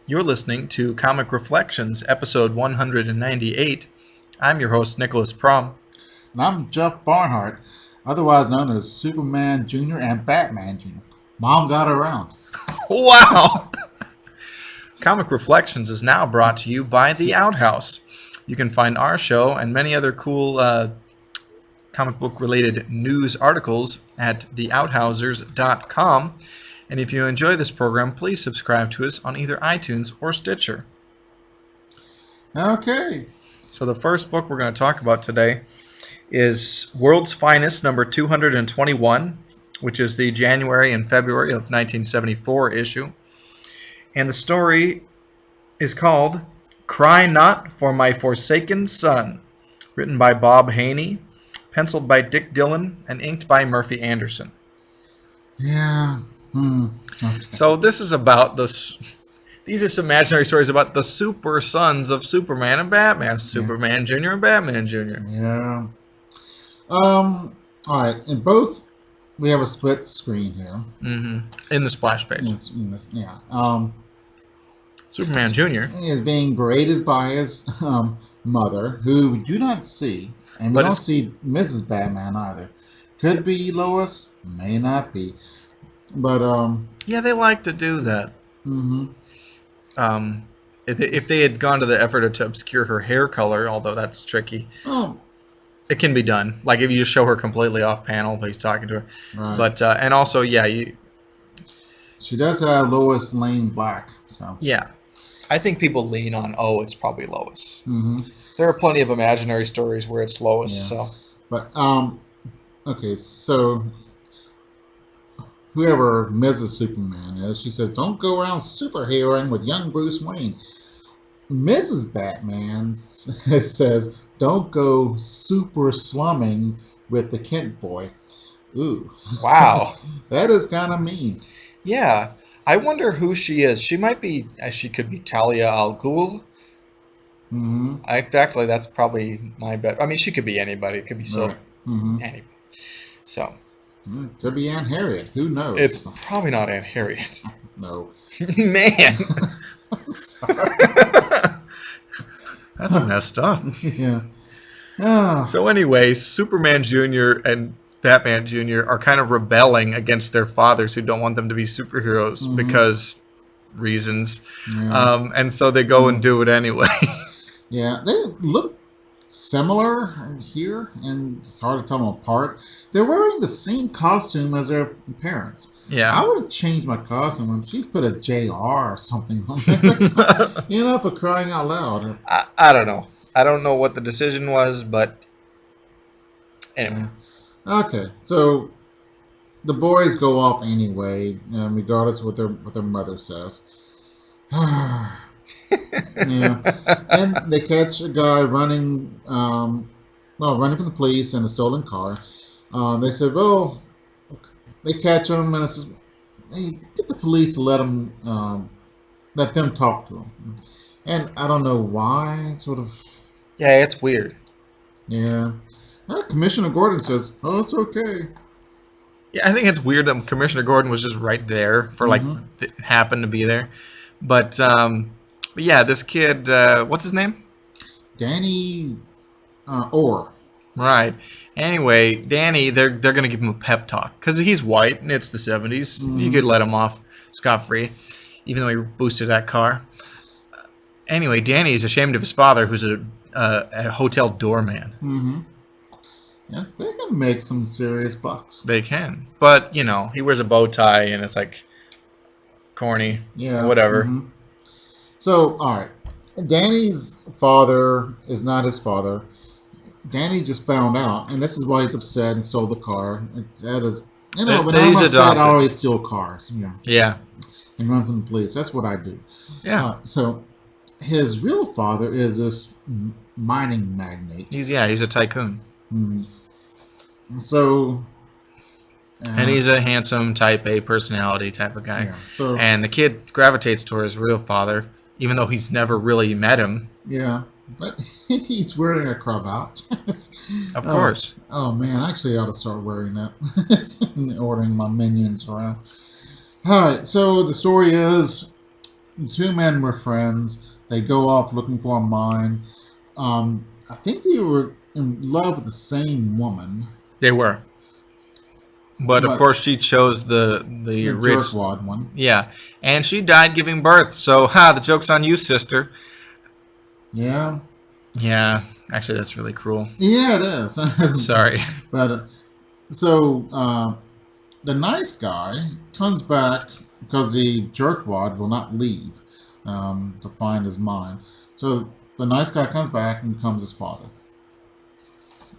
You're listening to Comic Reflections, episode 198. I'm your host, Nicholas Prom. And I'm Jeff Barnhart, otherwise known as Superman Jr. and Batman Jr. Mom got around. Wow! Comic Reflections is now brought to you by The Outhouse. You can find our show and many other cool comic book related news articles at theouthousers.com. And if you enjoy this program, please subscribe to us on either iTunes or Stitcher. Okay. So the first book we're going to talk about today is World's Finest number 221, which is the January and February of 1974 issue. And the story is called Cry Not for My Forsaken Son, written by Bob Haney, penciled by Dick Dillon, and inked by Murphy Anderson. Yeah. Okay. So this is about these are some imaginary stories about the super sons of Superman and Batman, Superman Jr. and Batman Jr. Yeah. All right. In both, we have a split screen here. Mm-hmm. In the splash page. Superman Jr. is being berated by his mother, who we do not see, and we don't see Mrs. Batman either. Could be Lois, may not be. But yeah, they like to do that. Mm-hmm. If they had gone to the effort to obscure her hair color, although that's tricky, it can be done. Like if you just show her completely off panel while he's talking to her. Right. But and also, she does have Lois Lane Black. So yeah, I think people lean on it's probably Lois. Mm-hmm. There are plenty of imaginary stories where it's Lois. Yeah. So, but okay, so whoever Mrs. Superman is, she says, don't go around superheroing with young Bruce Wayne. Mrs. Batman says, don't go super slumming with the Kent boy. Ooh. Wow. That is kind of mean. Yeah. I wonder who she is. She might be, she could be Talia al Ghul. Mm-hmm. Exactly, that's probably my bet. I mean, she could be anybody. It could be Right. Mm-hmm. anybody. So. Could be Aunt Harriet. Who knows? It's probably not Aunt Harriet. No. Man. Sorry. That's messed up. Yeah. Oh. So anyway, Superman Jr. and Batman Jr. are kind of rebelling against their fathers who don't want them to be superheroes because reasons. Yeah. And so they go and do it anyway. Yeah, they look similar here, and it's hard to tell them apart. They're wearing the same costume as their parents. Yeah. I would have changed my costume and she's put a JR or something on there. So, for crying out loud. I don't know. I don't know what the decision was, but anyway. Yeah. Okay, so the boys go off anyway, regardless of what their mother says. Yeah, and they catch a guy running from the police in a stolen car. They said, well, they catch him, and it says, hey, get the police to let them talk to him. And I don't know why, sort of. Yeah, it's weird. Yeah. Commissioner Gordon says, oh, it's okay. Yeah, I think it's weird that Commissioner Gordon was just right there for happened to be there. But yeah, this kid, what's his name? Danny Orr. Right. Anyway, Danny, they're going to give him a pep talk because he's white and it's the 70s. You could let him off scot-free, even though he boosted that car. Anyway, Danny is ashamed of his father, who's a hotel doorman. Mm-hmm. Yeah, they can make some serious bucks. They can. But, he wears a bow tie and it's like corny. Yeah. Whatever. Mm-hmm. So, all right. Danny's father is not his father. Danny just found out, and this is why he's upset and sold the car. That is, when I'm upset, I always steal cars. Yeah. And run from the police. That's what I do. Yeah. So, his real father is this mining magnate. He's a tycoon. So. And he's a handsome type A personality type of guy. Yeah, and the kid gravitates towards his real father, even though he's never really met him. Yeah, but he's wearing a cravat. Of course. Oh man, actually I ought to start wearing that. Ordering my minions around. Alright, so the story is the two men were friends. They go off looking for a mine. I think they were in love with the same woman. They were. But of But course, she chose the the rich. jerkwad one. Yeah, and she died giving birth. So, the joke's on you, sister. Yeah. Yeah, actually, that's really cruel. Yeah, it is. Sorry. But the nice guy comes back because the jerkwad will not leave to find his mine. So the nice guy comes back and becomes his father.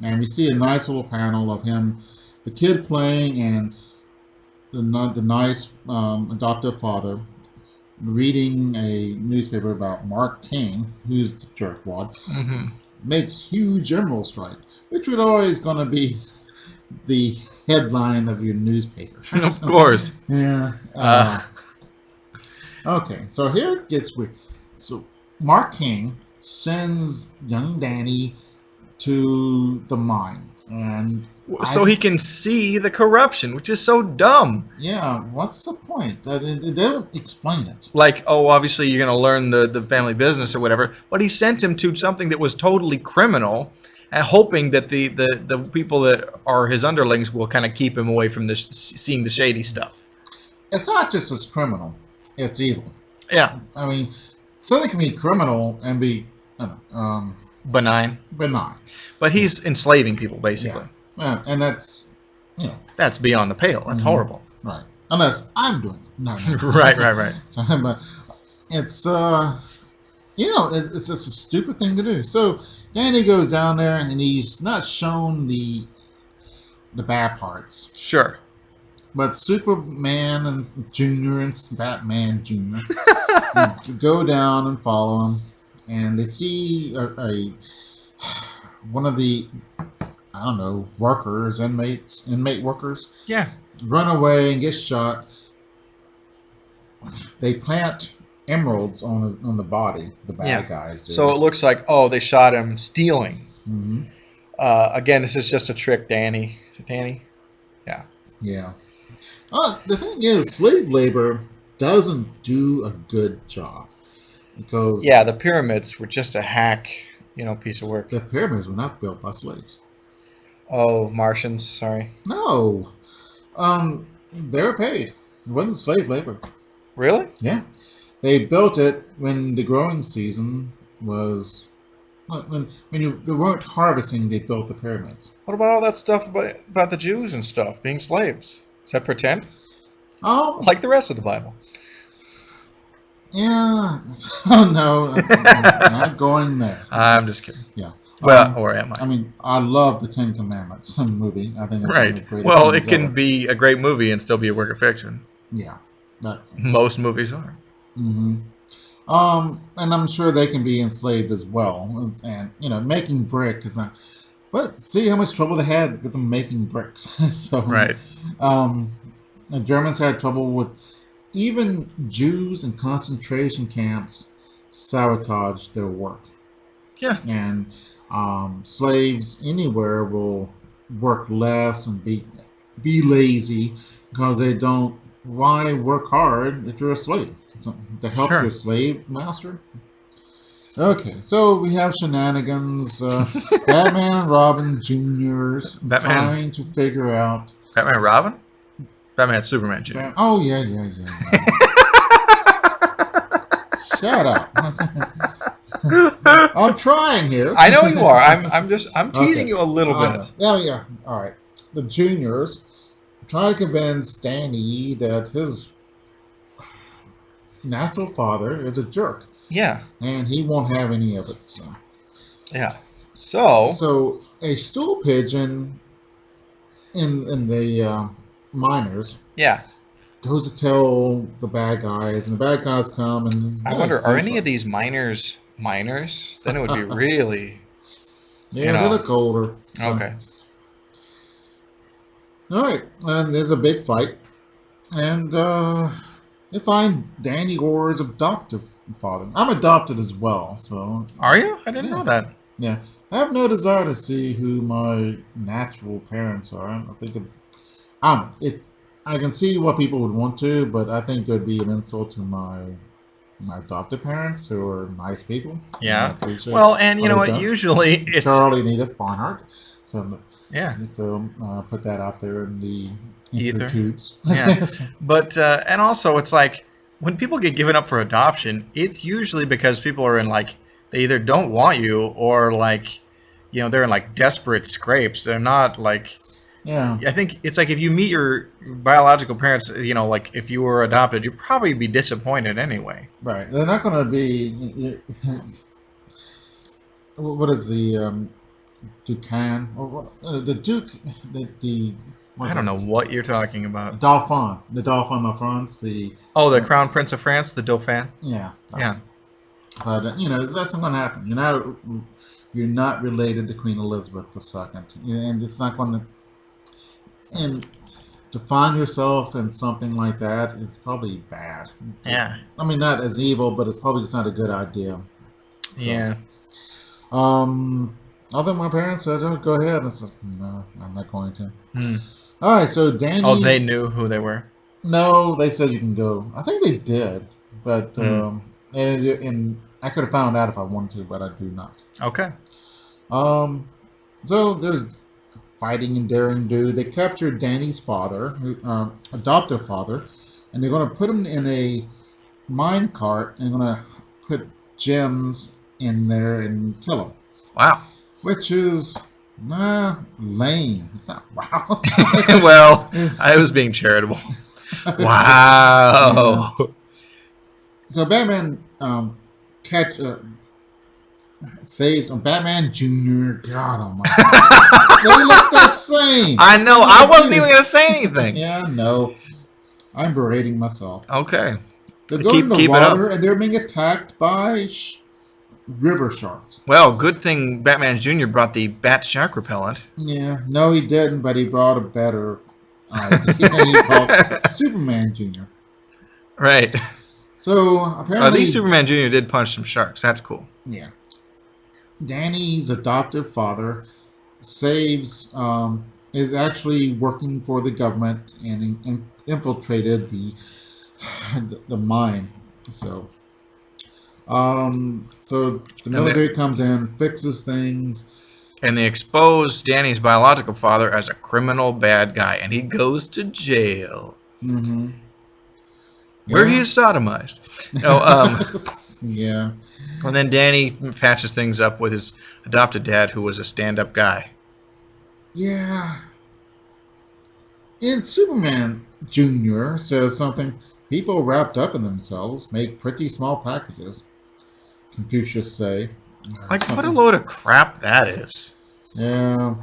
And we see a nice little panel of him, the kid playing, and the nice adoptive father reading a newspaper about Mark King, who's the jerkwad, makes huge emerald strike, which was always going to be the headline of your newspaper. Of course. Yeah. Okay, so here it gets weird. So Mark King sends young Danny to the mine, and So he can see the corruption, which is so dumb. yeah, what's the point? They don't explain it. Like, obviously you're going to learn the family business or whatever, but he sent him to something that was totally criminal, and hoping that the people that are his underlings will kind of keep him away from seeing the shady stuff. It's not just as criminal; it's evil. Yeah. I mean, something can be criminal and be Benign. benign. But he's enslaving people, basically. Yeah, and that's That's beyond the pale. That's horrible. right. Unless I'm doing it. No. Right. So, but it's it's just a stupid thing to do. So Danny goes down there and he's not shown the bad parts. Sure. But Superman and Junior and Batman Junior go down and follow him, and they see one of the workers, inmate workers, Yeah. run away and get shot. They plant emeralds on the body. The bad guys do. So it looks like, they shot him stealing. hmm Again, this is just a trick, Danny. Is it Danny? Yeah. Yeah. The thing is, slave labor doesn't do a good job because Yeah, the pyramids were just a hack, piece of work. the pyramids were not built by slaves. Oh, Martians, sorry. No, they were paid. It wasn't slave labor. Really? Yeah, they built it when the growing season was when they weren't harvesting. They built the pyramids. What about all that stuff about the Jews and stuff, being slaves? Is that pretend? Oh, Like the rest of the Bible. yeah. Oh no, I'm not going there. I'm just kidding. Yeah. Well, or am I? I mean, I love the Ten Commandments movie. I think it's one of the Right. greatest Well, it things can ever. be a great movie and still be a work of fiction. Yeah. But, Most movies are. hmm and I'm sure they can be enslaved as well. And making brick is not. But see how much trouble they had with them making bricks. So Right. The Germans had trouble with even Jews in concentration camps sabotaged their work. Yeah. And slaves anywhere will work less and be lazy because they don't. Why work hard if you're a slave? So, to help Sure. your slave master. Okay, so we have shenanigans. Batman and Robin Juniors Batman. trying to figure out. Batman and Robin? Batman Superman Jr. Oh yeah. Shut up. I'm trying here. I know you are. I'm teasing Okay. you a little bit. Yeah. All right. The juniors try to convince Danny that his natural father is a jerk, Yeah. and he won't have any of it. So, Yeah. So a stool pigeon in the miners yeah. goes to tell the bad guys, and the bad guys come and. I wonder, are any of these miners? Then it would be really Yeah, they look older. So. okay. All right, and there's a big fight, and they find Danny Orr's adoptive father. I'm adopted as well, so Are you? I didn't know Yes. that. yeah. I have no desire to see who my natural parents are. I think I can see what people would want to, but I think there'd be an insult to my adopted parents who are nice people. Yeah. I appreciate Well, and you know what what? they've done. Usually it's Charlie and Edith Barnhart. So, yeah. put that out there in the Ether. tubes. Yeah. But and also it's like when people get given up for adoption, it's usually because people are in like they either don't want you or like you know they're in like desperate scrapes. They're not like Yeah. I think it's like if you meet your biological parents, you know, like if you were adopted, you'd probably be disappointed anyway. Right. They're not going to be. What is the Ducan? The Duke. The I don't know what you're talking about. Dauphin. The Dauphin of France. The Oh, the Crown Prince of France, the Dauphin. yeah. Yeah. But that's not going to happen. You're not related to Queen Elizabeth II, and it's not going to. And to find yourself in something like that is probably bad. Yeah. I mean, not as evil, but it's probably just not a good idea. So, Yeah. Other than my parents said, "Oh, go ahead." I said, "No, I'm not going to." Hmm. All right, so Danny. Oh, they knew who they were. No, they said you can go. I think they did, but and I could have found out if I wanted to, but I do not. Okay. So there's fighting and daring do. They captured Danny's father, adoptive father, and they're going to put him in a mine cart and going to put gems in there and kill him. Wow. Which is lame. It's not wow. Well, I was being charitable. Wow. Yeah. So Batman saves Batman Jr. God almighty. They look the same. I know. I wasn't even going to say anything. Yeah, no. I'm berating myself. Okay. They're going in the keep it up. water and they're being attacked by river sharks. Well, good thing Batman Jr. brought the bat shark repellent. Yeah, no, he didn't, but he brought a better idea. He called Superman Jr. Right. So apparently, At least Superman Jr. did punch some sharks. That's cool. yeah. Danny's adoptive father is actually working for the government and infiltrated the mine. So the military comes in, fixes things. And they expose Danny's biological father as a criminal bad guy, and he goes to jail. Mm-hmm. Where he is sodomized. No, yeah. And then Danny patches things up with his adopted dad, who was a stand-up guy. Yeah. And Superman Jr. says something, people wrapped up in themselves make pretty small packages, Confucius say. Like, what a load of crap that is. Yeah.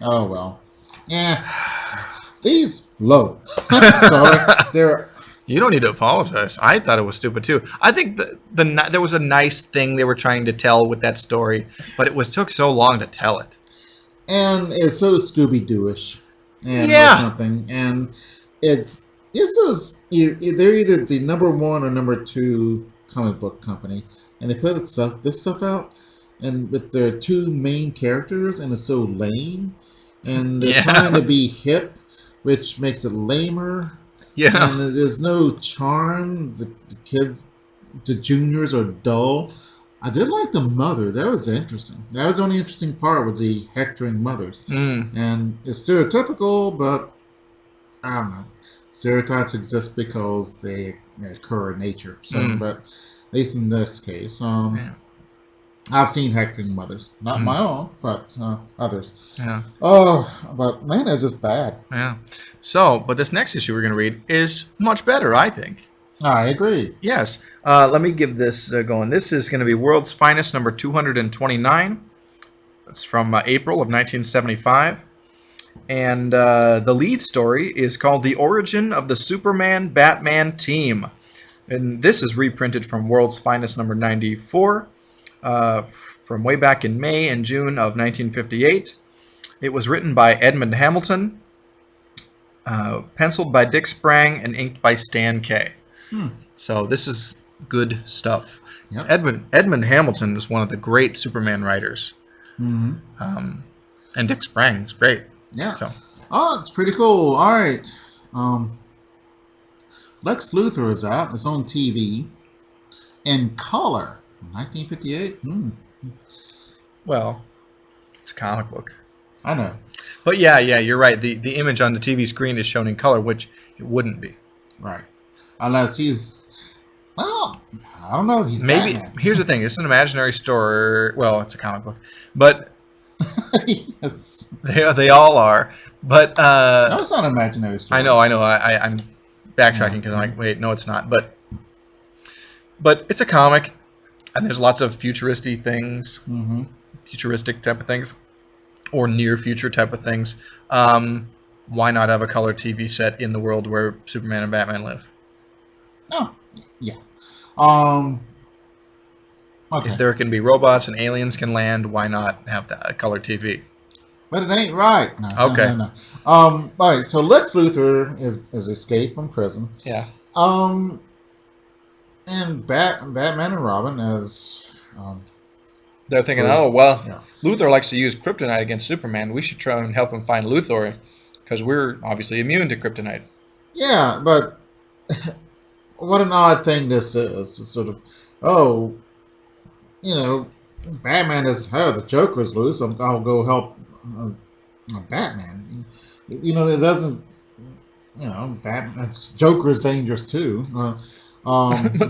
Oh, well. Yeah. These blow. I'm sorry. They're... You don't need to apologize. I thought it was stupid, too. I think there was a nice thing they were trying to tell with that story, but it took so long to tell it. And it's so Scooby-Doo-ish. And Yeah. or something. And they're either the number 1 or number 2 comic book company. And they put this stuff out, and with their 2 main characters, and it's so lame. And they're trying to be hip, which makes it lamer. Yeah. And there's no charm. The kids, the juniors are dull. I did like the mother. That was interesting. That was the only interesting part, was the hectoring mothers. And it's stereotypical, but I don't know. Stereotypes exist because they occur in nature. So, but at least in this case, I've seen hectoring mothers. Not my own, but others. Yeah. Oh, but man, they're just bad. Yeah. So, but this next issue we're going to read is much better, I think. I agree. Yes. Let me give this going. This is going to be World's Finest number 229. It's from April of 1975. And the lead story is called The Origin of the Superman-Batman Team. And this is reprinted from World's Finest number 94 from way back in May and June of 1958. It was written by Edmund Hamilton, penciled by Dick Sprang, and inked by Stan Kaye. So this is good stuff. Yep. Edmund Hamilton is one of the great Superman writers. Mm-hmm. And Dick Sprang is great. Yeah. So. Oh, it's pretty cool. All right. Lex Luthor is out. It's on TV in color. 1958. Well, it's a comic book. I know. But yeah, you're right. The image on the TV screen is shown in color, which it wouldn't be. Right. Unless he's, well, I don't know. He's Maybe. Batman. Here's the thing. It's an imaginary story. Well, it's a comic book, but Yes. they all are. But No, it's not an imaginary story. I know. I'm backtracking because I'm like, wait, no, it's not. But it's a comic, and there's lots of futuristic things, futuristic type of things, or near future type of things. Why not have a color TV set in the world where Superman and Batman live? Oh, yeah. Okay. If there can be robots and aliens can land, why not have a color TV? But it ain't right. No, Okay. No. All right. So Lex Luthor is escaped from prison. Yeah. And Batman and Robin as They're thinking, Yeah. Luthor likes to use kryptonite against Superman. We should try and help him find Luthor, because we're obviously immune to kryptonite. yeah, but what an odd thing this is. It's sort of, Batman is, the Joker's loose. I'll go help Batman. It doesn't. Joker's dangerous too.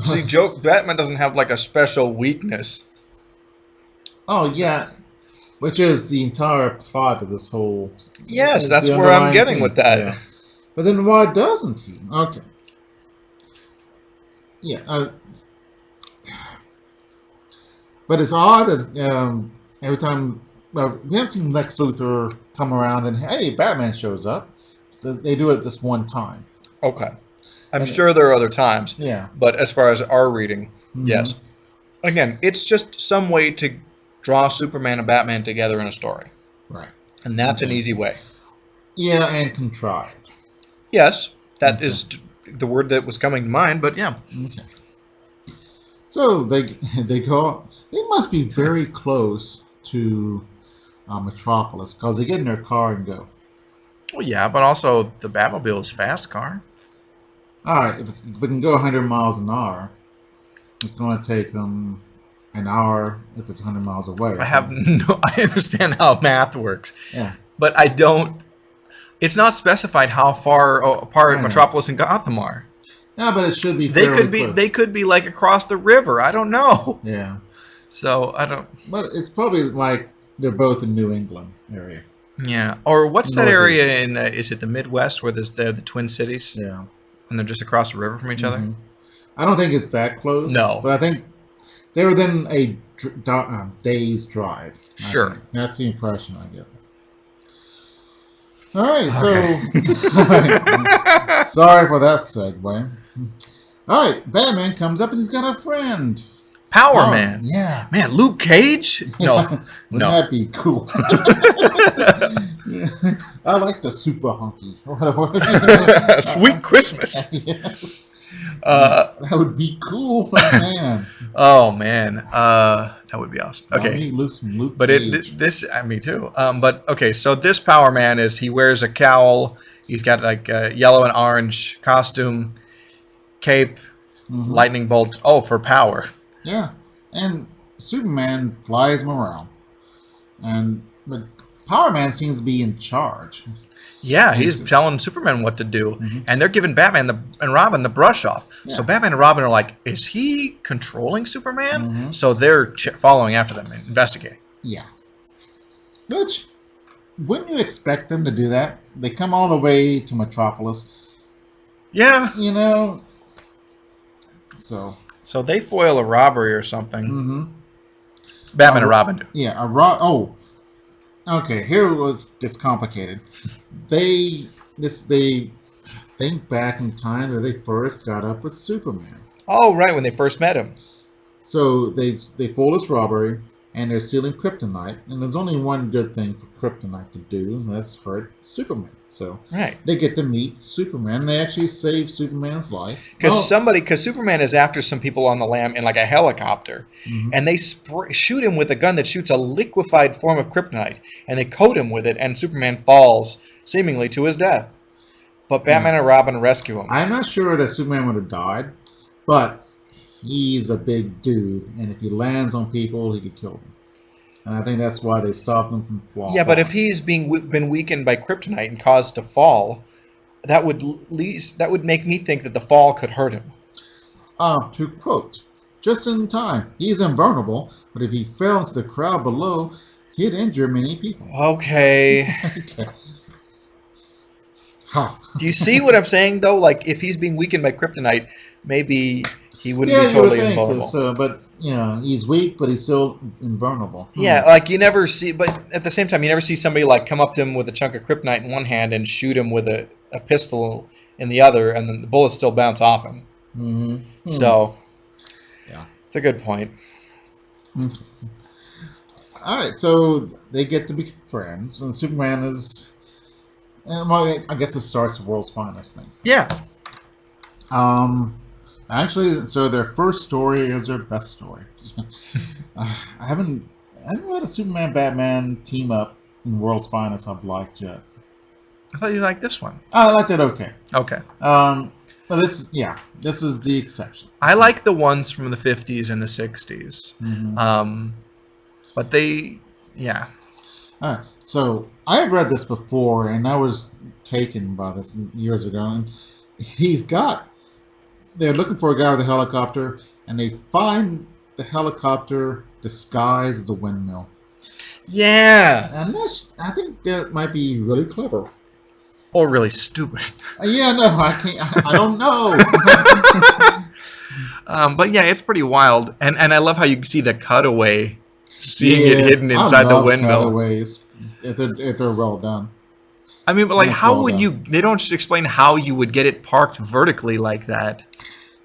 See, Batman doesn't have like a special weakness. Oh yeah, which is the entire plot of this whole. Yes, is that's the where I'm underlying getting thing. with that. Yeah. But then why doesn't he? Okay. Yeah. But it's odd that every time we haven't seen Lex Luthor come around and hey, Batman shows up, so they do it this one time. Okay. I'm sure there are other times. Yeah. But as far as our reading, yes. Again, it's just some way to draw Superman and Batman together in a story. Right. And that's an easy way. Yeah, and contrived. Yes, that is the word that was coming to mind, but yeah. Okay. So they go. They must be very close to Metropolis because they get in their car and go. Well, yeah, but also the Batmobile is a fast car. All right, if it can go 100 miles an hour, it's going to take them an hour if it's 100 miles away. I understand how math works. Yeah. But I don't. It's not specified how far apart I know. Metropolis and Gotham are. Yeah, but it should be. They could be like across the river. I don't know. Yeah. So I don't. But it's probably like they're both in New England area. Yeah. Or what's that Northeast. area in? Is it the Midwest where they're the Twin Cities Yeah. and they're just across the river from each other? I don't think it's that close. No. But I think they were within a day's drive. I Sure. think. That's the impression I get. All right, Okay. so sorry for that segue. All right, Batman comes up and he's got a friend. Power Man. Yeah. Man, Luke Cage? No. Wouldn't No. that be cool? Yeah. I like the super hunky. Sweet Christmas. Yes. Uh, That would be cool, man. oh man, that would be awesome. Let Okay, me lose some Luke but Cage. me too. But okay, so this Power Man he wears a cowl. He's got like a yellow and orange costume, cape, lightning bolt. Oh, for power. Yeah, and Superman flies him around, but Power Man seems to be in charge. Yeah, he's telling Superman what to do, and they're giving Batman and Robin the brush off. Yeah. So Batman and Robin are like, "Is he controlling Superman?" Mhm. So they're following after them and investigating. Yeah, which wouldn't you expect them to do that? They come all the way to Metropolis, Yeah. So they foil a robbery or something. mm-hmm. Batman and Robin do. Yeah, okay. Here gets complicated. They think back in time where they first got up with Superman. Oh, right, when they first met him. So they foil this robbery and they're stealing kryptonite. And there's only one good thing for kryptonite to do, and that's hurt Superman. So Right. they get to meet Superman. And they actually save Superman's life. Because Superman is after some people on the lam in like a helicopter, and they shoot him with a gun that shoots a liquefied form of kryptonite, and they coat him with it, and Superman falls seemingly to his death. But Batman and Robin rescue him. I'm not sure that Superman would have died, but he's a big dude, and if he lands on people, he could kill them. And I think that's why they stopped him from falling. Yeah, but if he's been weakened by kryptonite and caused to fall, that would make me think that the fall could hurt him. To quote, just in time, he's invulnerable, but if he fell into the crowd below, he'd injure many people. Okay. Okay. Huh. Do you see what I'm saying, though? Like, if he's being weakened by kryptonite, maybe he wouldn't Yeah, be you would totally think invulnerable. so, but you know, he's weak, but he's still invulnerable. Yeah, like you never see, but at the same time, you never see somebody like come up to him with a chunk of kryptonite in one hand and shoot him with a pistol in the other, and then the bullets still bounce off him. Mm-hmm. So, yeah, it's a good point. All right, so they get to be friends, and Superman is. Well, I guess it starts the world's finest thing. Yeah. Actually, so their first story is their best story. I haven't had a Superman Batman team up in World's Finest I've liked yet. I thought you liked this one. I liked it okay. Okay. But this is the exception. I like the ones from the 50s and the 60s. Mm-hmm. But they, yeah. All right, so I have read this before, and I was taken by this years ago. And they're looking for a guy with a helicopter, and they find the helicopter disguised as a windmill. Yeah. And I think that might be really clever. Or really stupid. Yeah, no, I can't. I don't know. But yeah, it's pretty wild, and I love how you see the cutaway, seeing it hidden I inside the love windmill. cutaways, if they're well done. I mean, but like, That's how well would done. you? They don't explain how you would get it parked vertically like that,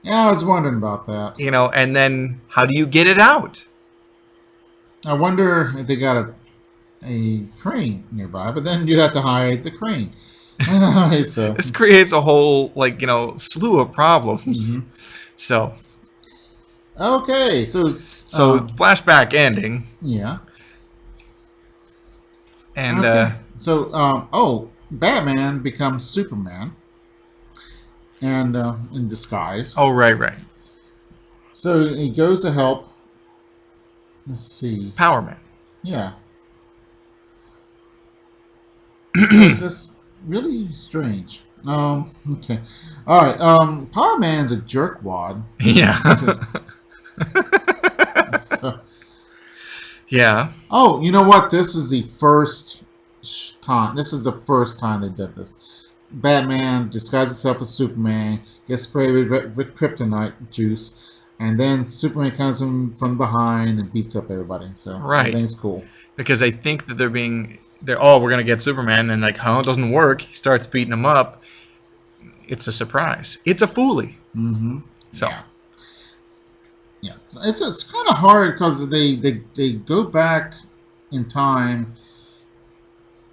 Yeah, I was wondering about that. you know, and then how do you get it out? I wonder if they got a crane nearby, but then you'd have to hide the crane. So This creates a whole slew of problems. Mhm. So okay, so flashback ending, yeah, and okay. So Batman becomes Superman, and in disguise. oh right, So he goes to help. Let's see. Power Man. Yeah. It's just really strange. Okay. All right. Power Man's a jerkwad. Yeah. So, Yeah. oh, you know what? This is the first time. This is the first time they did this. Batman disguises himself as Superman, gets sprayed with kryptonite juice, and then Superman comes in from behind and beats up everybody. So Right. everything's cool. Because they think that we're gonna get Superman, and like, it doesn't work. He starts beating him up. It's a surprise. It's a foolie. Mm-hmm. So Yeah, it's kind of hard because they go back in time.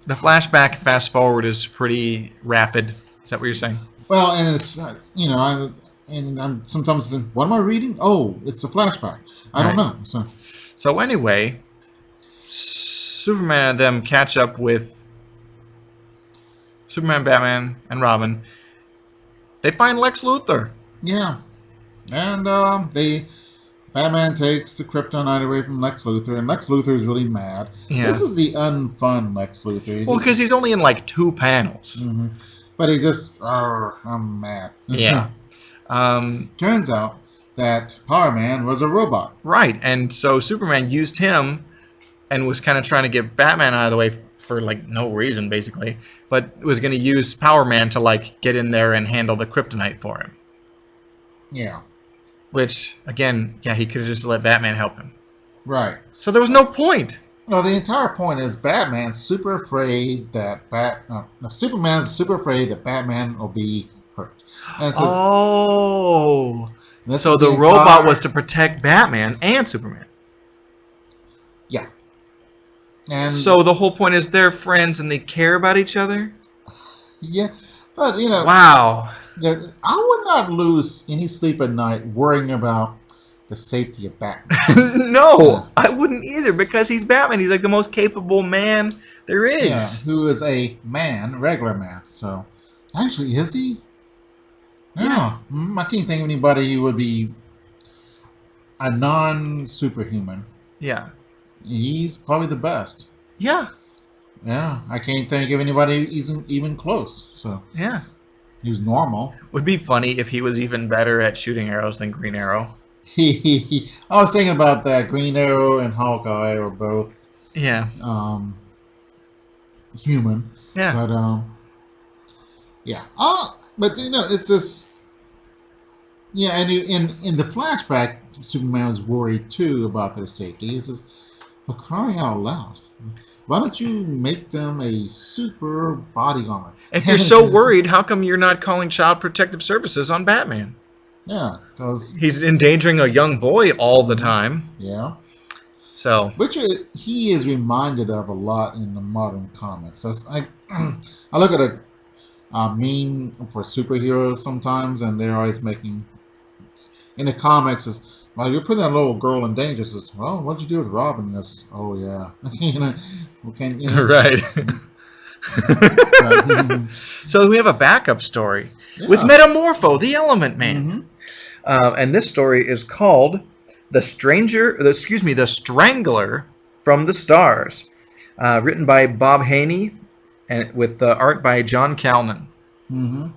the flashback fast forward is pretty rapid. Is that what you're saying? Well, and it's I'm sometimes thinking, what am I reading? Oh, it's a flashback. I don't know. So anyway, Superman and them catch up with Superman, Batman, and Robin. They find Lex Luthor. Yeah, and Batman takes the kryptonite away from Lex Luthor, and Lex Luthor is really mad. Yeah. This is the unfun Lex Luthor. Well, because he's only in like 2 panels. Mm-hmm. But he just, I'm mad. Yeah. Turns out that Power Man was a robot. Right, and so Superman used him and was kind of trying to get Batman out of the way for like no reason, basically, but was going to use Power Man to like get in there and handle the kryptonite for him. Yeah. Which, again, yeah, he could have just let Batman help him. Right. So there was no point. No, the entire point is Batman's super afraid that Superman's super afraid that Batman will be hurt. And Oh. this So is the robot was to protect Batman and Superman. Yeah. And So the whole point is they're friends and they care about each other? yeah, but Wow. I would not lose any sleep at night worrying about the safety of Batman. No, I wouldn't either, because he's Batman. He's like the most capable man there is. Yeah, who is a man, regular man. So Actually, is he? Yeah. I can't think of anybody who would be a non-superhuman. Yeah. He's probably the best. Yeah. Yeah, I can't think of anybody even close. So Yeah. he was normal. Would be funny if he was even better at shooting arrows than Green Arrow. I was thinking about that. Green Arrow and Hawkeye are both Yeah. human, Yeah. but yeah. But it's just yeah. And in the flashback, Superman was worried too about their safety. He says, "For crying out loud, why don't you make them a super body armor?" If you're so worried, how come you're not calling Child Protective Services on Batman? Yeah, because He's endangering a young boy all the time. yeah. So, Which he is reminded of a lot in the modern comics. I look at a meme for superheroes sometimes, and they're always making in the comics is, well, you're putting that little girl in danger. Says, well, what'd you do with Robin? And says, oh yeah, right. But, So we have a backup story yeah. with Metamorpho, the Element Man. Mhm. And this story is called The Strangler from the Stars, written by Bob Haney and with art by John Calnan. Mhm.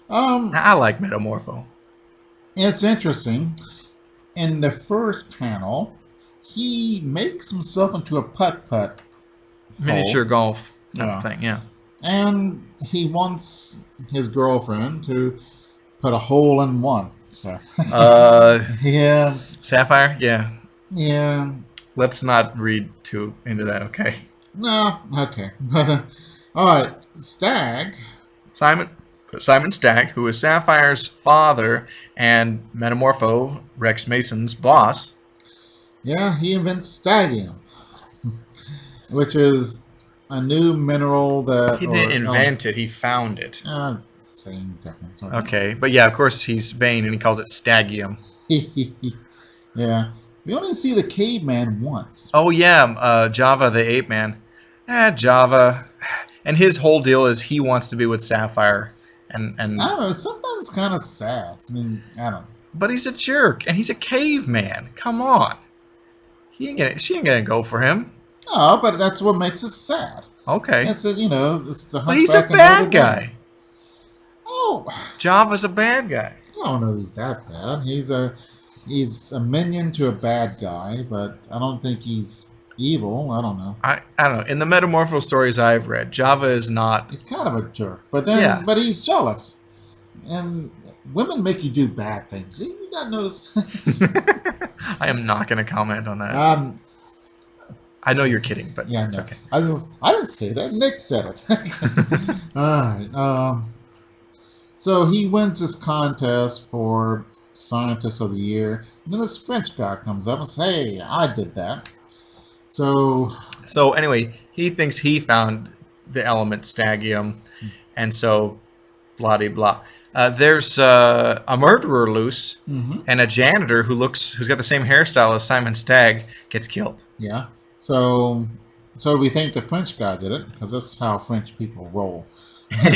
I like Metamorpho. It's interesting. In the first panel, he makes himself into a putt-putt Miniature golf kind of Yeah. thing, yeah. and he wants his girlfriend to put a hole in one. So yeah, Sapphire? Yeah. yeah, Let's not read too into that, okay? no, okay. All right, Stag. Simon Stagg, who is Sapphire's father and Metamorpho, Rex Mason's boss. Yeah, he invents Stagium, which is a new mineral that He didn't invent it, he found it. Same difference. Okay, but yeah, of course he's vain and he calls it Stagium. Yeah, we only see the caveman once. Oh yeah, Java the Ape Man. Java. And his whole deal is he wants to be with Sapphire. And I don't know. Sometimes it's kind of sad. I mean, I don't know. but he's a jerk and he's a caveman. Come on. She ain't gonna go for him. No, but that's what makes it sad. Okay. It's it's the But he's a Hunchback of bad Notre Dame. guy. Oh, Java's a bad guy. I don't know. He's that bad. He's a minion to a bad guy, but I don't think he's evil. I don't know. I don't know. In the Metamorpho stories I've read, Java is not. He's kind of a jerk, but then Yeah. but he's jealous, and women make you do bad things. You not notice? I am not going to comment on that. I know you're kidding, but Yeah, it's no. okay. I didn't say that. Nick said it. All right. So he wins this contest for Scientist of the Year. And then this French guy comes up and says, hey, I did that. So, So anyway, he thinks he found the element Stagium, and so blah de blah. There's a murderer loose, mhm, and a janitor who's got the same hairstyle as Simon Stagg gets killed. yeah. So we think the French guy did it because that's how French people roll.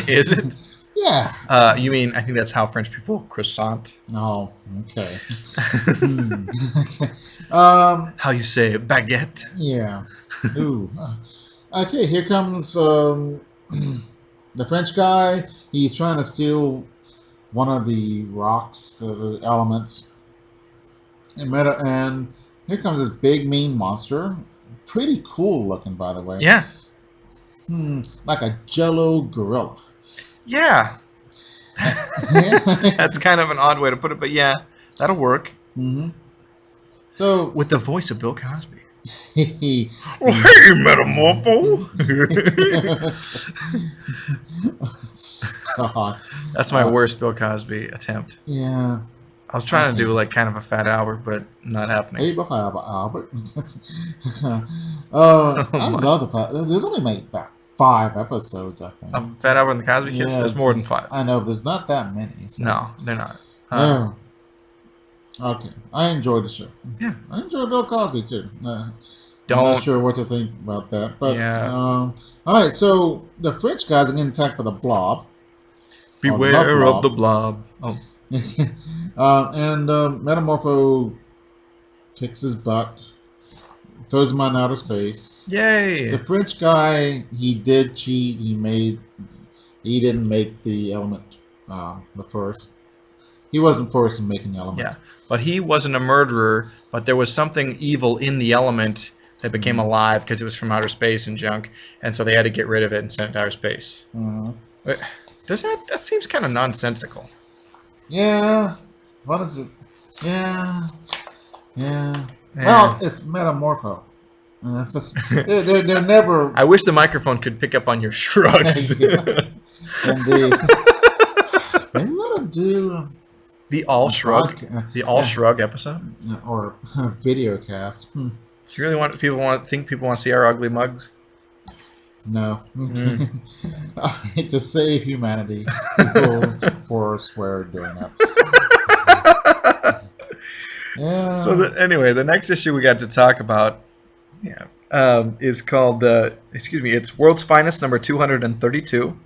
Is it? Yeah. You mean I think that's how French people croissant? Oh, okay. Okay. How you say baguette? Yeah. Ooh. Okay, here comes the French guy. He's trying to steal one of the rocks, the elements. And here comes this big mean monster. Pretty cool looking, by the way. Yeah. Like a Jello gorilla. Yeah. That's kind of an odd way to put it, but yeah, that'll work. Mm-hmm. So With the voice of Bill Cosby. hey, Metamorpho. God. That's my worst Bill Cosby attempt. Yeah. I was trying to do like kind of a Fat Albert, but not happening. Hey, Albert. Oh I my. love the fact there's only made about 5 episodes, I think. Fat Albert and the Cosby Kids? Yeah, There's it's- more than 5. I know, but there's not that many. So. No, they're not. Oh. Okay, I enjoyed the show. Yeah. I enjoy Bill Cosby too. I'm Don't. not sure what to think about that, but Yeah. all right. So the French guys are getting attacked by the Blob, Beware of the blob. Oh. And Metamorpho kicks his butt, throws him on outer space. Yay! The French guy, he did cheat. He didn't make the element the first. He wasn't first in making the element. Yeah, but he wasn't a murderer, but there was something evil in the element that became alive because it was from outer space and junk, and so they had to get rid of it and send it to outer space. But that seems kind of nonsensical. Yeah. What is it? Yeah. Well, it's Metamorpho. And that's just they're never. I wish the microphone could pick up on your shrugs. Indeed. Maybe we ought to do the all shrug, shrug episode, or video cast. Do you really people want to see our ugly mugs? No. I hate to save humanity. People forswear doing that. Yeah. So anyway, the next issue we got to talk about, is called it's World's Finest number 232,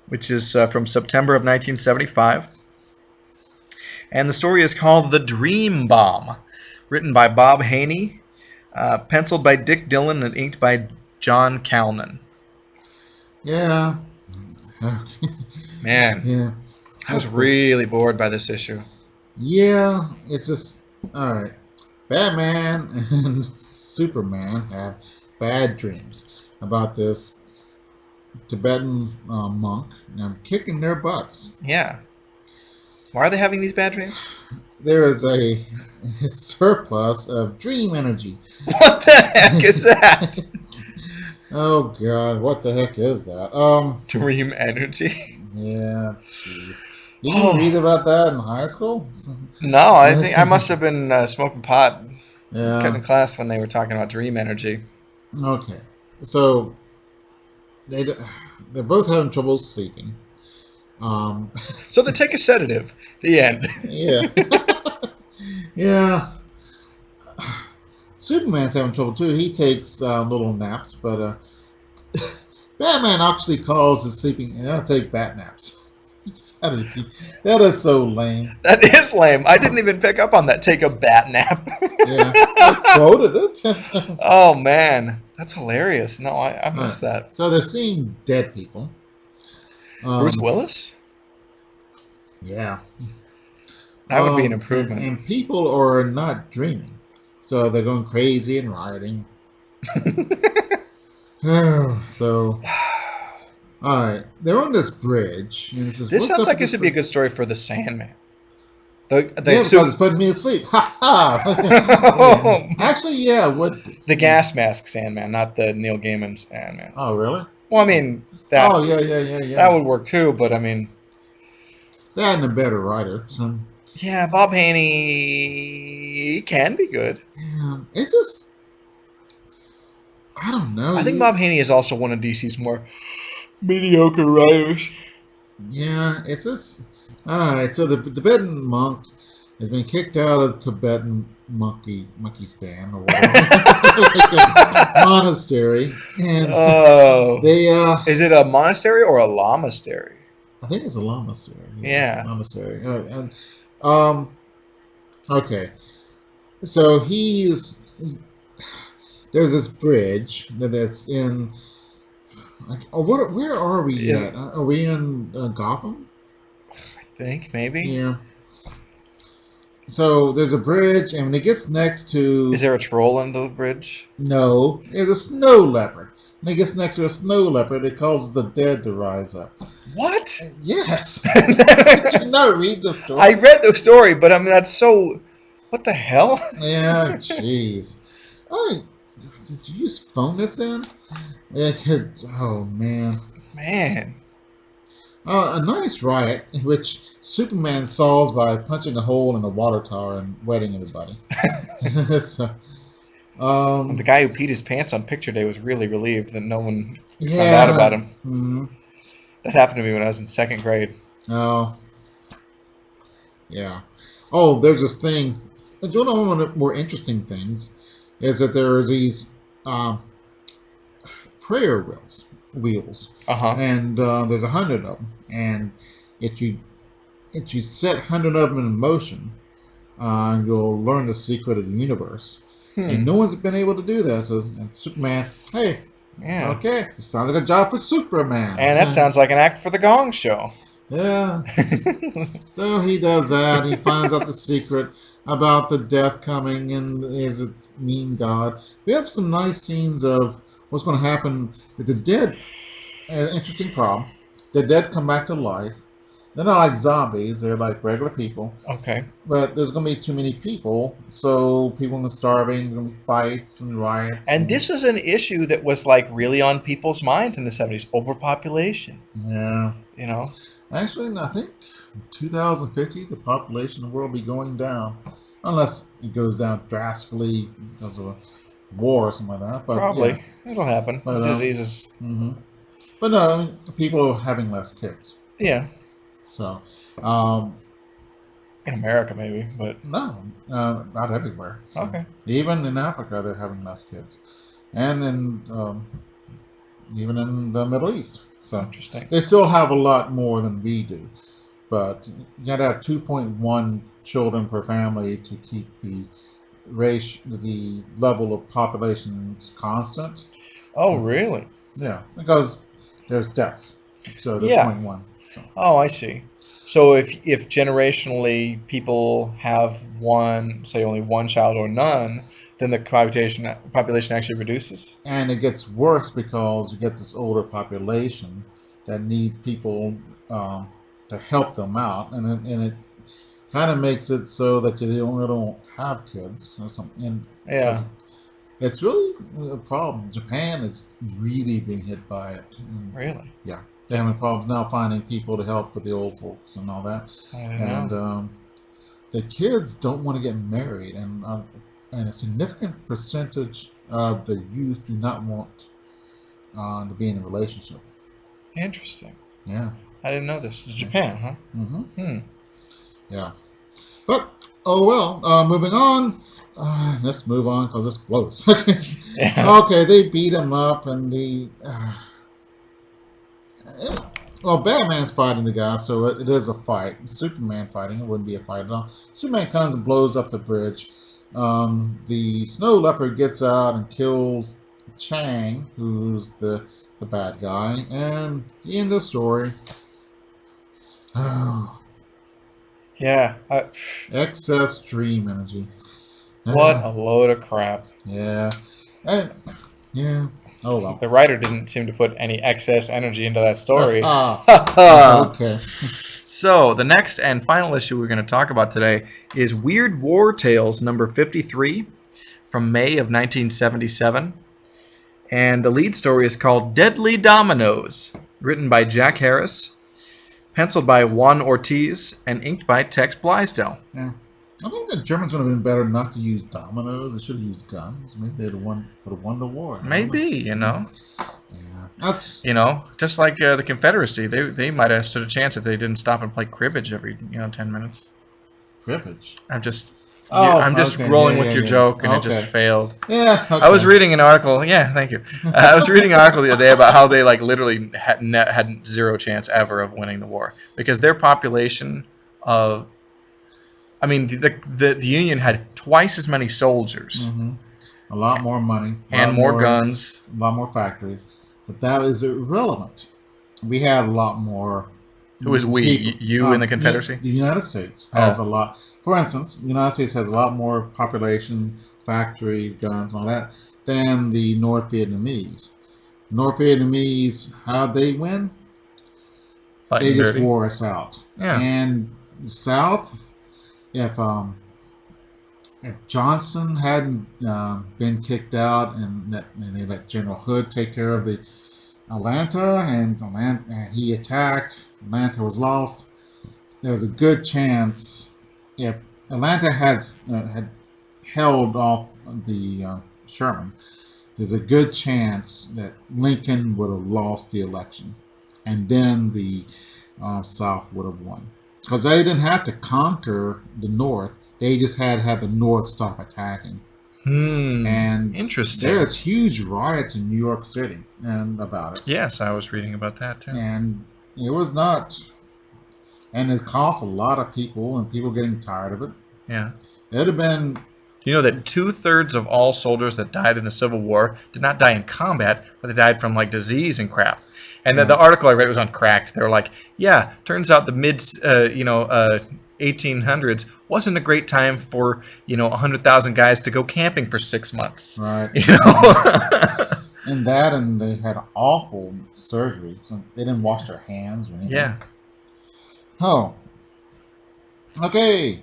which is from September of 1975, and the story is called The Dream Bomb, written by Bob Haney, penciled by Dick Dillon, and inked by John Kalman. Yeah. Man. Yeah. I was really bored by this issue. Yeah, it's just alright. Batman and Superman have bad dreams about this Tibetan monk kicking their butts. Yeah. Why are they having these bad dreams? There is a surplus of dream energy. What the heck is that? Oh God, what the heck is that? Dream energy? Yeah, jeez. Did you read about that in high school? No, I think I must have been smoking pot in class when they were talking about dream energy. Okay, so they're both having trouble sleeping. So they take a sedative. The end. Yeah. Yeah. Superman's having trouble too. He takes little naps, but Batman actually calls his sleeping. I'll take bat naps. That is so lame. That is lame. I didn't even pick up on that. Take a bat nap. Yeah, I quoted it. Oh man, that's hilarious. No, I missed that. So they're seeing dead people. Bruce Willis? Yeah. That would be an improvement. And people are not dreaming, so they're going crazy and rioting. So. Alright, they're on this bridge. And says, this sounds like this would be a good story for the Sandman. Because it's putting me to sleep. Ha ha! Actually, yeah. What? The gas mask Sandman, not the Neil Gaiman Sandman. Oh, really? Well, I mean, that. Oh, yeah. That would work too, but I mean. That and a better writer. So. Yeah, Bob Haney can be good. Yeah, it's just. I don't know. I think Bob Haney is also one of DC's more mediocre writers. Yeah, it's just alright. So the Tibetan monk has been kicked out of Tibetan Monkeyistan or whatever monastery, and they is it a monastery or a lamastery? I think it's a lamastery. Yeah, lamastery. And okay, so there's this bridge that's in. Where are we at? Are we in Gotham? I think, maybe. Yeah. So there's a bridge, and when it gets next to... Is there a troll under the bridge? No. There's a snow leopard. When it gets next to a snow leopard, it causes the dead to rise up. What? Yes. Did you not read the story? I read the story, but I mean, that's so... What the hell? Yeah, jeez. Did you just phone this in? Oh, man. A nice riot in which Superman solves by punching a hole in a water tower and wetting everybody. So, the guy who peed his pants on picture day was really relieved that no one found Yeah. out about him. Mm-hmm. That happened to me when I was in second grade. Oh. Yeah. Oh, there's this thing. One of the more interesting things is that there are these prayer wheels. Uh-huh. And there's 100 of them. And if you set 100 of them in motion, you'll learn the secret of the universe. And no one's been able to do that. So and Superman, hey, Yeah. okay, it sounds like a job for Superman. And that sounds like an act for the Gong Show. Yeah. So he does that. He finds out the secret about the death coming, and there's a mean god. We have some nice scenes of what's going to happen with the dead. An interesting problem. The dead come back to life. They're not like zombies. They're like regular people. Okay. But there's going to be too many people, so people are going to be starving. There's going to be fights and riots. And this is an issue that was like really on people's minds in the 70s. Overpopulation. Yeah. You know? Actually, I think in 2050, the population of the world will be going down. Unless it goes down drastically because of a war or something like that. But, Probably. yeah. It'll happen. But, Diseases. But no, I mean, people are having less kids. Yeah. So, In America, maybe, but no, not everywhere. So, okay. Even in Africa, they're having less kids. And in, even in the Middle East. So, Interesting. they still have a lot more than we do. But you got to have 2.1 children per family to keep the level of population constant. Oh, really? Yeah, because there's deaths. So there's Yeah. 0.1. So. Oh, I see. So if generationally people have only one child or none, then the population actually reduces? And it gets worse because you get this older population that needs people to help them out, and it kind of makes it so that you don't have kids or something. And Yeah. it's really a problem. Japan is really being hit by it. Really? Yeah, they're having problems now finding people to help with the old folks and all that. I didn't know. And the kids don't want to get married, and a significant percentage of the youth do not want to be in a relationship. Interesting. Yeah. I didn't know this. It's Japan, huh? Mm-hmm. Yeah. But, oh well, moving on. Let's move on because this blows. Yeah. Okay, they beat him up, and well, Batman's fighting the guy, so it is a fight. Superman fighting, it wouldn't be a fight at all. Superman comes and blows up the bridge. The Snow Leopard gets out and kills Chang, who's the bad guy, and the end of the story. Oh, Yeah. excess dream energy. What a load of crap. Yeah. And, yeah. Oh well. The writer didn't seem to put any excess energy into that story. Okay. So, the next and final issue we're going to talk about today is Weird War Tales number 53 from May of 1977. And the lead story is called Deadly Dominoes, written by Jack Harris, penciled by Juan Ortiz, and inked by Tex Blaisdell. Yeah. I think the Germans would have been better not to use dominoes. They should have used guns. Maybe they'd have won the war. Maybe, you know. Yeah. That's. You know, just like the Confederacy, they might have stood a chance if they didn't stop and play cribbage every 10 minutes. Cribbage. I'm just Okay. rolling Yeah, with your yeah. joke, and it Okay. just failed. Yeah. Okay. I was reading an article. Yeah, thank you. I was reading an article the other day about how they literally had zero chance ever of winning the war because their population of, I mean, the Union had twice as many soldiers A lot more money. and more guns. A lot more factories. But that is irrelevant. We had a lot more. Who is we? people. You in the Confederacy? The United States has a lot. For instance, the United States has a lot more population, factories, guns, and all that than the North Vietnamese. North Vietnamese, how'd they win? Fighting They just dirty. wore us out. Yeah. And the South, if Johnson hadn't been kicked out and they let General Hood take care of the Atlanta, and he attacked, Atlanta was lost, there was a good chance if Atlanta had held off the Sherman, there's a good chance that Lincoln would have lost the election, and then the South would have won. Because they didn't have to conquer the North, they just had to have the North stop attacking. And Interesting. there's huge riots in New York City and about it. Yes, I was reading about that too. And it was not and it cost a lot of people, and people getting tired of it. Yeah. It would have been. Do you know that 2/3 of all soldiers that died in the Civil War did not die in combat, but they died from like disease and crap? And the article I read was on Cracked. They were like, yeah, turns out the mid 1800s wasn't a great time for 100,000 guys to go camping for 6 months. Right. And they had awful surgery. So they didn't wash their hands or anything. Yeah. Oh. Okay.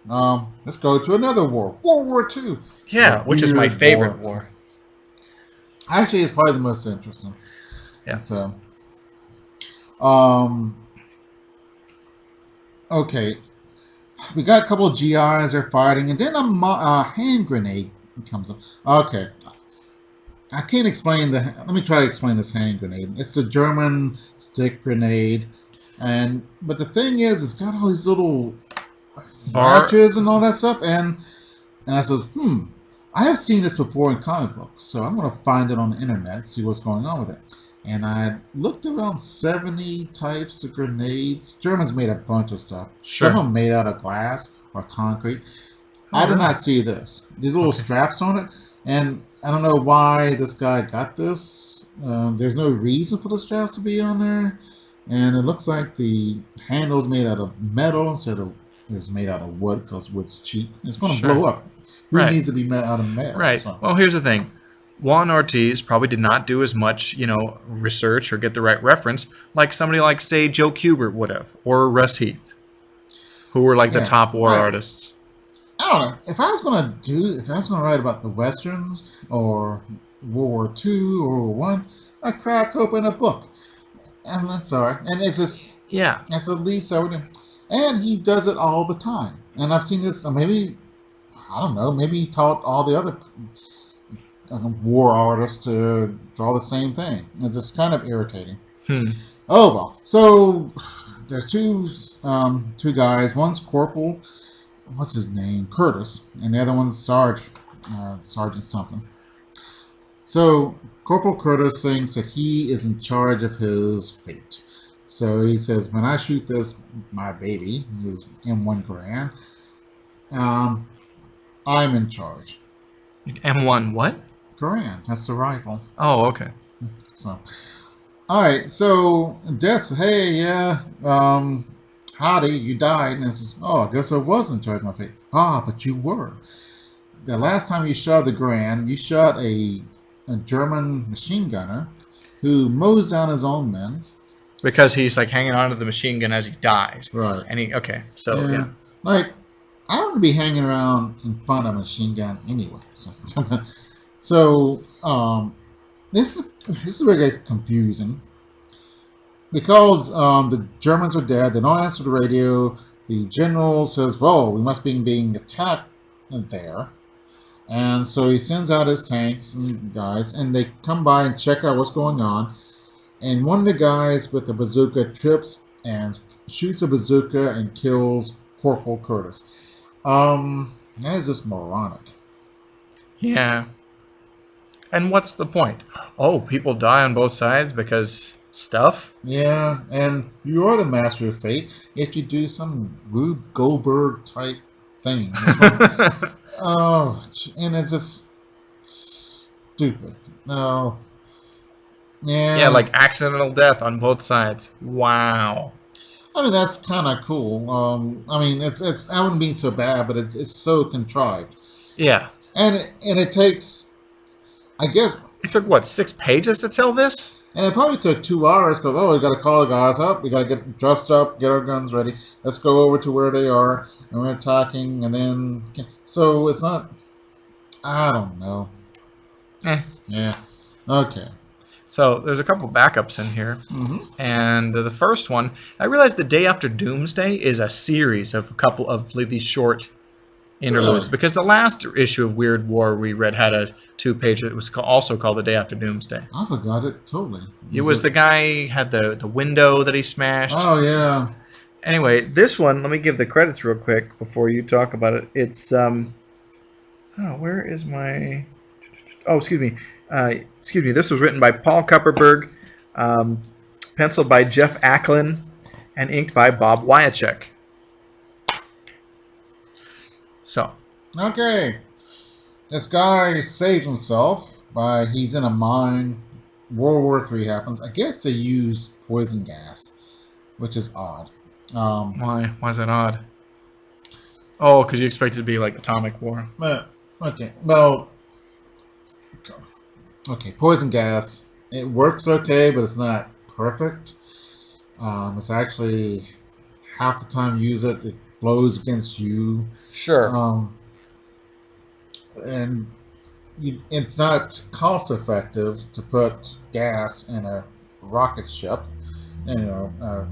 Let's go to another war. World War II. Yeah, which is my favorite war. Actually, it's probably the most interesting. Yeah. So. Okay. We got a couple of GIs they're fighting, and then a hand grenade comes up. Okay. I can't explain let me try to explain this hand grenade. It's a German stick grenade, but the thing is, it's got all these little latches and all that stuff, and I said, I have seen this before in comic books, so I'm gonna find it on the internet, see what's going on with it. And I looked around 70 types of grenades. Germans made a bunch of stuff. Sure. Some of them made out of glass or concrete. I did not see this. These little straps on it, and I don't know why this guy got this. There's no reason for the straps to be on there, and it looks like the handle's made out of metal instead of it was made out of wood because wood's cheap. It's going to blow up. Who needs to be made out of metal? Right. Well, here's the thing. Juan Ortiz probably did not do as much, research or get the right reference like somebody like, say, Joe Kubert would have, or Russ Heath, who were like the top war artists. I don't know. If I was going to write about the Westerns or World War II or World War I, I'd crack open a book. And that's all right. And it's just, that's at least I would. And he does it all the time. And I've seen this, maybe he taught all the other war artists to draw the same thing. It's just kind of irritating. Oh, well. So there's two guys. One's Corporal, what's his name? Curtis. And the other one's Sergeant something. So Corporal Curtis thinks that he is in charge of his fate. So he says, when I shoot my baby, his M1 Garand, I'm in charge. M1 what? Garand, that's the rifle. Oh, okay. So, all right. So Death says, "Hey, howdy, you died." And it says, "Oh, I guess I was in charge of my fate." Ah, but you were. The last time you shot the Garand, you shot a German machine gunner who mows down his own men. Because he's like hanging onto the machine gun as he dies. Right. And like, I wouldn't be hanging around in front of a machine gun anyway. So, this is where it gets confusing. Because the Germans are dead, they don't answer the radio. The general says, "Well, we must be being attacked there." And so he sends out his tanks and guys, and they come by and check out what's going on. And one of the guys with the bazooka trips and shoots a bazooka and kills Corporal Curtis. That is just moronic. Yeah. And what's the point? Oh, people die on both sides because stuff? Yeah, and you are the master of fate if you do some Rube Goldberg type thing. And it's just stupid. No. Yeah, like accidental death on both sides. Wow. I mean, that's kind of cool. I mean, it's I wouldn't be so bad, but it's so contrived. Yeah. And it takes, I guess. It took what, 6 pages to tell this? And it probably took 2 hours because we got to call the guys up, we got to get dressed up, get our guns ready. Let's go over to where they are, and we're attacking, and then so it's not. I don't know. Yeah. Okay. So there's a couple backups in here, and the first one, I realized the Day After Doomsday is a series of a couple of these short interludes, because the last issue of Weird War we read had a 2-page that was also called The Day After Doomsday. I forgot it totally. It was the guy had the window that he smashed. Oh yeah. Anyway, this one, let me give the credits real quick before you talk about it. It's where is my? Oh, excuse me. This was written by Paul Kupperberg, penciled by Jeff Acklin, and inked by Bob Wyacek. So, Okay. This guy saved himself by, he's in a mine. World War III happens. I guess they use poison gas, which is odd. why is that odd? Oh, because you expect it to be like atomic war. Okay. Well, okay. Poison gas. It works okay, but it's not perfect. It's actually half the time you use it, it blows against you. Sure. And it's not cost effective to put gas in a rocket ship, a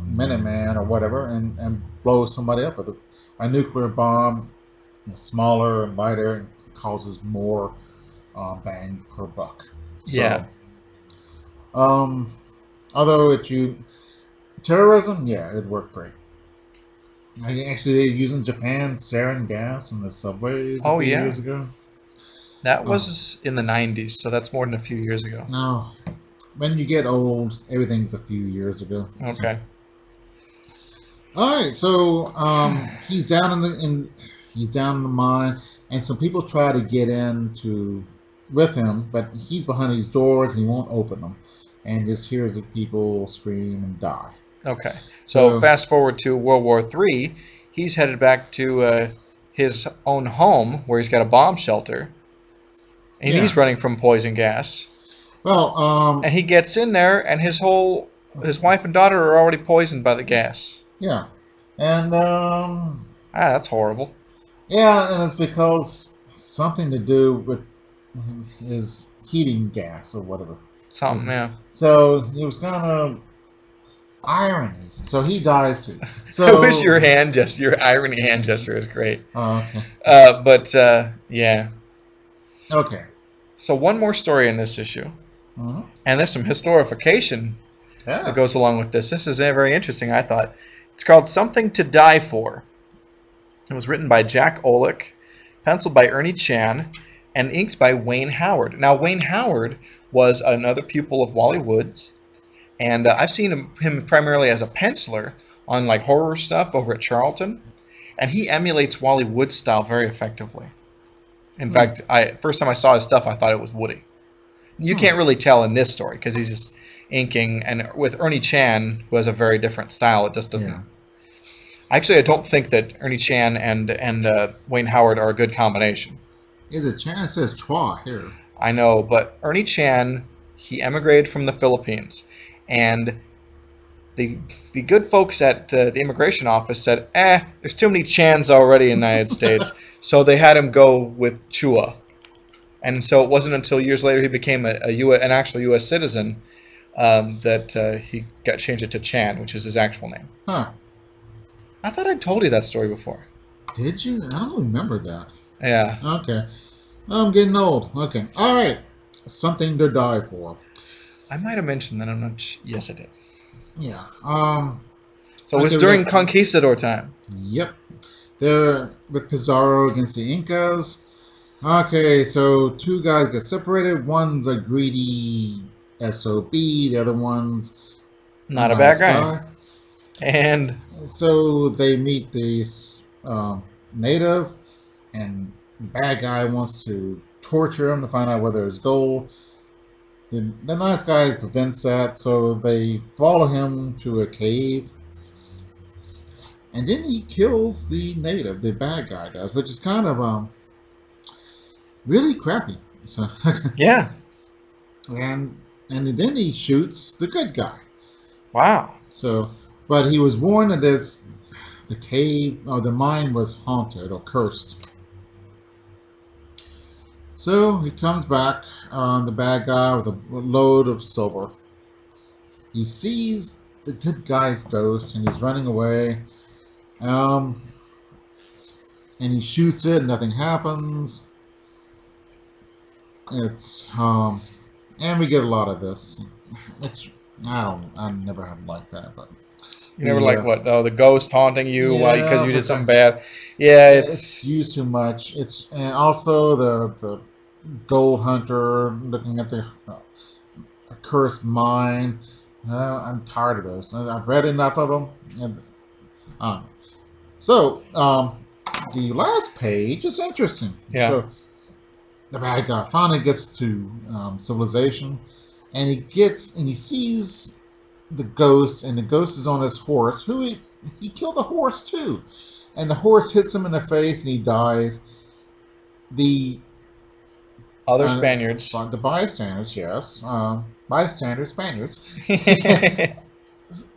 Minuteman or whatever, and blow somebody up with a nuclear bomb. It's smaller and lighter and causes more bang per buck. So, Yeah. Although terrorism, yeah, it worked great. Actually, they're using Japan sarin gas in the subways a few years ago. That was in the 90s, so that's more than a few years ago. No, when you get old, everything's a few years ago. Okay. So. All right, so he's down in the mine, and some people try to get in with him, but he's behind these doors and he won't open them, and just hears the people scream and die. Okay. So fast forward to World War III, he's headed back to his own home where he's got a bomb shelter, and he's running from poison gas. Well, and he gets in there, and his wife and daughter are already poisoned by the gas. Yeah, and that's horrible. Yeah, and it's because something to do with his heating gas or whatever. Something, yeah. So it was kind of irony. So he dies too. So I wish your irony hand gesture is great. Oh, okay. Yeah. Okay. So one more story in this issue, and there's some historification that goes along with this. This is very interesting, I thought. It's called Something to Die For. It was written by Jack Olick, penciled by Ernie Chan, and inked by Wayne Howard. Now, Wayne Howard was another pupil of Wally Wood's, and I've seen him primarily as a penciler on like horror stuff over at Charlton, and he emulates Wally Wood's style very effectively. In fact, first time I saw his stuff, I thought it was Woody. You can't really tell in this story because he's just inking, and with Ernie Chan, who has a very different style, it just doesn't. Yeah. Actually, I don't think that Ernie Chan and Wayne Howard are a good combination. Is it Chan? It says Chua here. I know, but Ernie Chan, he emigrated from the Philippines, and the good folks at the immigration office said, there's too many Chans already in the United States, so they had him go with Chua. And so it wasn't until years later he became an actual U.S. citizen that he got changed it to Chan, which is his actual name. Huh. I thought I told you that story before. Did you? I don't remember that. Yeah. Okay. I'm getting old. Okay. All right. Something to Die For. I might have mentioned that. I'm not. Yes, I did. Yeah. So it was during Conquistador time. Yep. They're with Pizarro against the Incas. Okay, so two guys get separated. One's a greedy SOB. The other one's not a bad guy. And so they meet this native, and the bad guy wants to torture him to find out whether it's gold. The nice guy prevents that, so they follow him to a cave. And then he kills the native, the bad guy does, which is kind of really crappy. So yeah. And then he shoots the good guy. Wow. So, but he was warned that the cave or the mine was haunted or cursed. So he comes back on the bad guy with a load of silver. He sees the good guy's ghost and he's running away. And he shoots it, nothing happens. It's and we get a lot of this, which I never have liked that, but you never like what? Oh, the ghost haunting you because you did something bad. Yeah, it's used too much. And also the gold hunter looking at the cursed mine. I'm tired of those. I've read enough of them. And, so the last page is interesting. Yeah. So the bad guy finally gets to civilization, and he sees the ghost, and the ghost is on his horse. He killed the horse too, and the horse hits him in the face, and he dies. The Other Spaniards. the bystanders, yes, bystanders, Spaniards,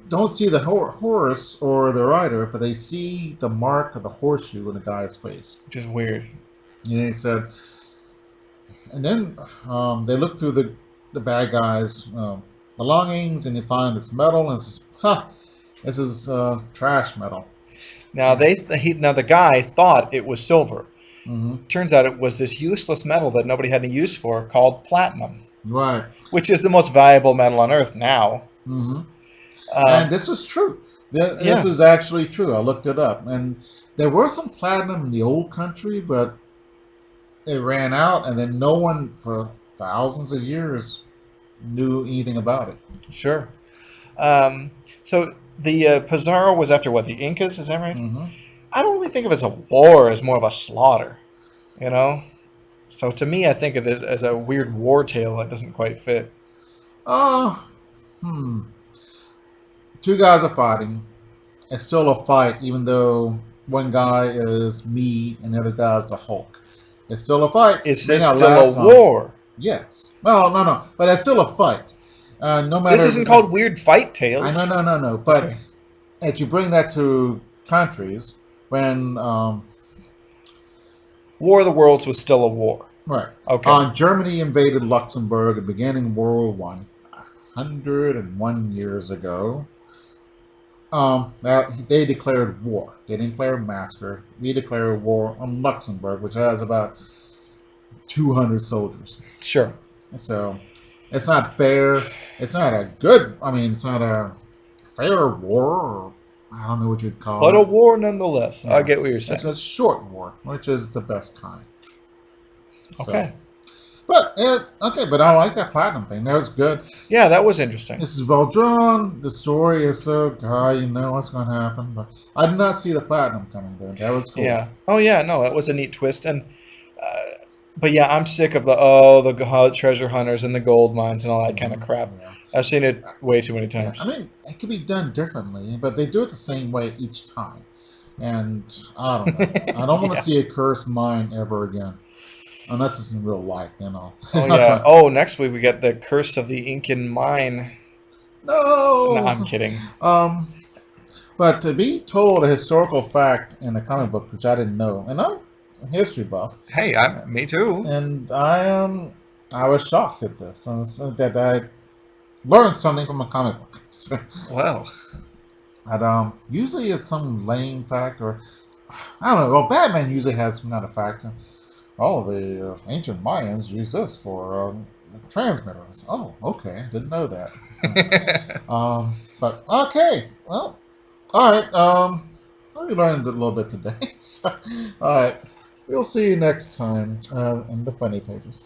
don't see the horse or the rider, but they see the mark of the horseshoe in the guy's face. Which is weird. And he said, and then they look through the bad guy's belongings, and they find this metal, and says, "Ha, this is trash metal." Now the guy thought it was silver. Mm-hmm. Turns out it was this useless metal that nobody had any use for, called platinum, Right. which is the most valuable metal on Earth now. Mm-hmm. And this is true. This is actually true. I looked it up, and there were some platinum in the old country, but it ran out, and then no one for thousands of years knew anything about it. Sure. So the Pizarro was after what, the Incas? Is that right? Mm-hmm. I don't really think of it as a war, as more of a slaughter, you know? So to me, I think of it as a weird war tale that doesn't quite fit. Two guys are fighting. It's still a fight, even though one guy is me and the other guy is the Hulk. It's still a fight. Is this still a war? Yes. Well, no. But it's still a fight. No matter. This isn't called Weird Fight Tales. No. But if you bring that to countries, when War of the Worlds was still a war. right. Okay. Germany invaded Luxembourg at the beginning of World War I, 101 years ago. They declared war. They didn't declare massacre. We declared war on Luxembourg, which has about 200 soldiers. Sure. So it's not fair. It's not a good. I mean, it's not a fair war. Or, I don't know what you'd call it. But a war nonetheless. Yeah. I get what you're saying. It's a short war, which is the best kind. So, Okay. But I like that platinum thing. That was good. Yeah, that was interesting. This is well drawn. The story is so you know what's going to happen. But I did not see the platinum coming there. That was cool. Yeah. Oh yeah, no, that was a neat twist. And but yeah, I'm sick of the treasure hunters and the gold mines and all that kind of crap. Yeah. I've seen it way too many times. I mean, it could be done differently, but they do it the same way each time. And I don't know. I don't want to see a cursed mine ever again. Unless it's in real life, then I'll. Oh yeah. Oh, next week we got the Curse of the Incan Mine. No. No, I'm kidding. But to be told a historical fact in a comic book, which I didn't know, and I'm a history buff. Hey, me too. And I was shocked at this, that I learned something from a comic book. So, Well. and, usually it's some lame fact, or I don't know. Well, Batman usually has some kind of fact. Oh, the ancient Mayans used this for transmitters. Oh, okay, didn't know that. But okay, well, all right. We learned a little bit today. So, all right, we'll see you next time in the funny pages.